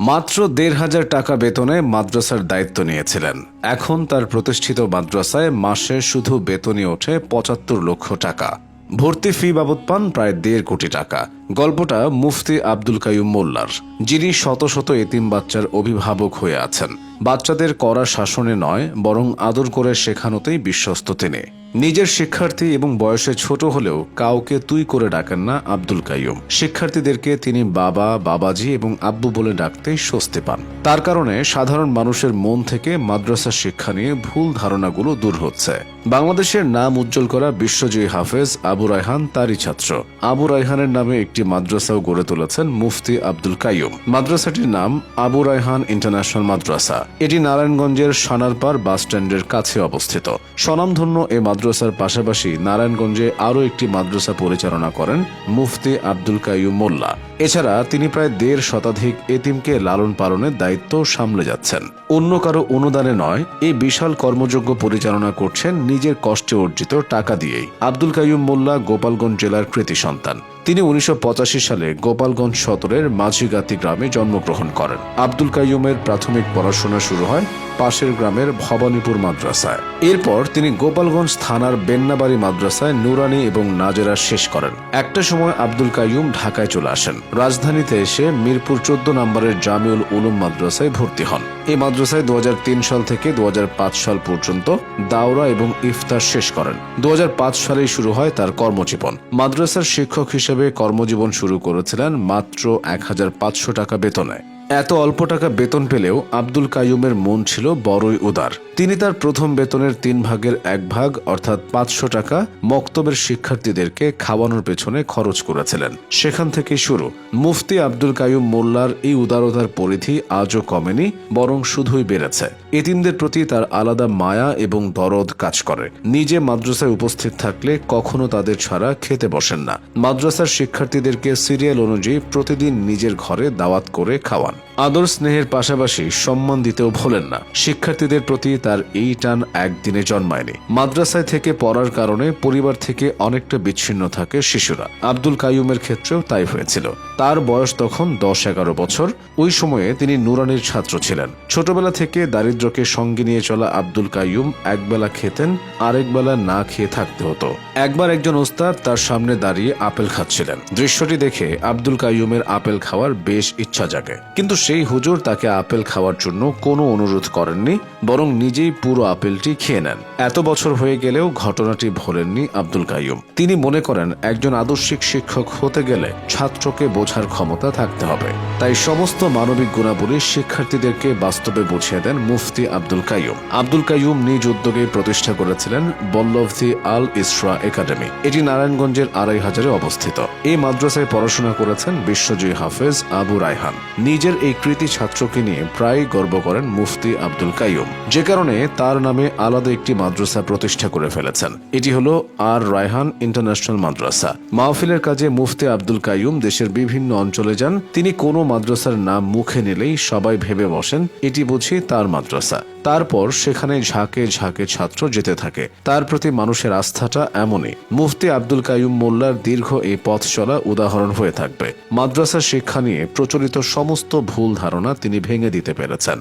মাত্র ১৫০০ টাকা বেতনে মাদ্রাসার দায়িত্ব নিয়েছিলেন। এখন তার প্রতিষ্ঠিত মাদ্রাসায় মাসে শুধু বেতনই ওঠে ৭৫ লক্ষ টাকা। ভর্তি ফি বাবদ পান প্রায় ১.৫ কোটি টাকা। গল্পটা মুফতি আব্দুল কাইয়ুম মোল্লার, যিনি শত শত এতিম বাচ্চার অভিভাবক হয়ে আছেন। বাচ্চাদের কড়া শাসনে নয়, বরং আদর করে শেখানোতেই বিশ্বস্ত তিনি। নিজের শিক্ষার্থী এবং বয়সে ছোট হলেও কাউকে তুই করে ডাকেন না আব্দুল কাইয়ুম। শিক্ষার্থীদেরকে তিনি বাবা, বাবাজি এবং আব্বু বলে ডাকতেই স্বস্তি পান। তার কারণে সাধারণ মানুষের মন থেকে মাদ্রাসা শিক্ষা নিয়ে ভুল ধারণাগুলো দূর হচ্ছে। বাংলাদেশের নাম উজ্জ্বল করা বিশ্বজয়ী হাফেজ আবু রায়হান তারই ছাত্র। আবু রায়হানের নামে একটি মাদ্রাসাও গড়ে তুলেছেন মুফতি আব্দুল কাইয়ুম। মাদ্রাসাটির নাম আবু রায়হান ইন্টারন্যাশনাল মাদ্রাসা। এটি নারায়ণগঞ্জের সানারপাড় বাসস্ট্যান্ডের কাছে অবস্থিত। স্বনামধন্য এ মাদ্রাসার পাশাপাশি নারায়ণগঞ্জে আরও একটি মাদ্রাসা পরিচালনা করেন মুফতি আব্দুল কাইয়ুম মোল্লা। এছাড়া তিনি প্রায় ১.৫ শতাধিক এতিমকে লালন পালনের দায়িত্ব সামলে যাচ্ছেন। অন্য কারো অনুদানে নয়, এই বিশাল কর্মযজ্ঞ পরিচালনা করছেন নিজের কষ্টে অর্জিত টাকা দিয়েই। আব্দুল কাইয়ুম মোল্লা গোপালগঞ্জ জেলার কৃতি সন্তান। তিনি ১৯৮৫ সালে গোপালগঞ্জ সদরের মাঝিগাতি গ্রামে জন্মগ্রহণ করেন। আব্দুল কাইয়ুমের প্রাথমিক পড়াশোনা শুরু হয় পাশের গ্রামের ভবানীপুর মাদ্রাসায়। এরপর তিনি গোপালগঞ্জ থানার বেন্নাবাড়ি মাদ্রাসায় নুরানি এবং নাজেরা শেষ করেন। একটা সময় আব্দুল কাইয়ুম ঢাকায় চলে আসেন। রাজধানীতে এসে মিরপুর ১৪ নম্বরের জামিউল উলুম মাদ্রাসায় ভর্তি হন। এই মাদ্রাসায় ২০০৩ সাল থেকে ২০০৫ সাল পর্যন্ত দাওরা এবং ইফতার শেষ করেন। ২০০৫ সালেই শুরু হয় তার কর্মজীবন। মাদ্রাসার শিক্ষক হিসেবে কর্মজীবন শুরু করেছিলেন মাত্র ১৫০০ টাকা বেতনে। এত অল্প টাকা বেতন পেলেও আব্দুল কাইয়ুমের মন ছিল বড়ই উদার। তিনি তার প্রথম বেতনের ৩ ভাগের ১ ভাগ অর্থাৎ ৫০০ টাকা মক্তবের শিক্ষার্থীদেরকে খাওয়ানোর পেছনে খরচ করেছিলেন। সেখান থেকেই শুরু। মুফতি আব্দুল কাইয়ুম মোল্লার এই উদারতার পরিধি আজও কমেনি, বরং শুধুই বেড়েছে। এতিমদের প্রতি তার আলাদা মায়া এবং দরদ কাজ করে। নিজে মাদ্রাসায় উপস্থিত থাকলে কখনো তাদের ছাড়া খেতে বসেন না। মাদ্রাসার শিক্ষার্থীদেরকে সিরিয়াল অনুযায়ী প্রতিদিন নিজের ঘরে দাওয়াত করে খাওয়ান। আদর স্নেহের পাশাপাশি সম্মান দিতেও ভোলেন না। শিক্ষার্থীদের প্রতি তার এই টান একদিনে জন্মায়নি। মাদ্রাসায় থেকে পড়ার কারণে পরিবার থেকে অনেকটা বিচ্ছিন্ন থাকে শিশুরা। আব্দুল কাইয়ুমের ক্ষেত্রেও তাই হয়েছিল। তার বয়স তখন ১০-১১ বছর। ওই সময়ে তিনি নুরানির ছাত্র ছিলেন। ছোটবেলা থেকে দারিদ্র্যকে সঙ্গে নিয়ে চলা আব্দুল কাইয়ুম একবেলা খেতেন, আরেক বেলা না খেয়ে থাকতে হতো। একবার একজন ওস্তাদ তার সামনে দাঁড়িয়ে আপেল খাচ্ছিলেন। দৃশ্যটি দেখে আব্দুল কাইয়ুমের আপেল খাওয়ার বেশ ইচ্ছা জাগে, কিন্তু সেই হুজুর তাকে আপেল খাওয়ার জন্য কোনো অনুরোধ করেননি, বরং নিজেই পুরো আপেলটি খেয়ে নেন। এত বছর হয়ে গেলেও ঘটনাটি ভোলেননি আব্দুল কাইয়ুম। তিনি মনে করেন একজন আদর্শিক শিক্ষক হতে গেলে ছাত্রকে বোঝার ক্ষমতা থাকতে হবে। তাই সমস্ত মানবিক গুণাবলী শিক্ষার্থীদেরকে বাস্তবে বুঝিয়ে দেন মুফতি আব্দুল কাইয়ুম। আব্দুল কাইয়ুম নিজ উদ্যোগে প্রতিষ্ঠা করেছিলেন বল্লভী আল ইসরা একাডেমি। এটি নারায়ণগঞ্জের ২৫০০-এ অবস্থিত। এই মাদ্রাসায় পড়াশোনা করেছেন বিশ্বজয়ী হাফেজ আবু রায়হান। নিজের এই কৃতি ছাত্রকে নিয়ে প্রায় গর্ব করেন মুফতি আব্দুল কাইয়ুম, যে কারণে তার নামে আলাদা একটি মাদ্রাসা প্রতিষ্ঠা করে ফেলেছেন। এটি হলো আর রায়হান ইন্টারন্যাশনাল মাদ্রাসা। মাহফিলের কাজে মুফতি আব্দুল কাইয়ুম দেশের বিভিন্ন অঞ্চলে যান। তিনি কোনো মাদ্রাসার নাম মুখে নিলেই সবাই ভেবে বসেন এটি বুঝি তার মাদ্রাসা। তারপর সেখানে ঝাঁকে ঝাঁকে ছাত্র যেতে থাকে। তার প্রতি মানুষের আস্থাটা এমনই। মুফতি আব্দুল কাইয়ুম মোল্লার দীর্ঘ এই পথ চলা উদাহরণ হয়ে থাকবে। মাদ্রাসা শিক্ষা নিয়ে প্রচলিত সমস্ত ভুল ধারণা তিনি ভেঙে দিতে পেরেছেন।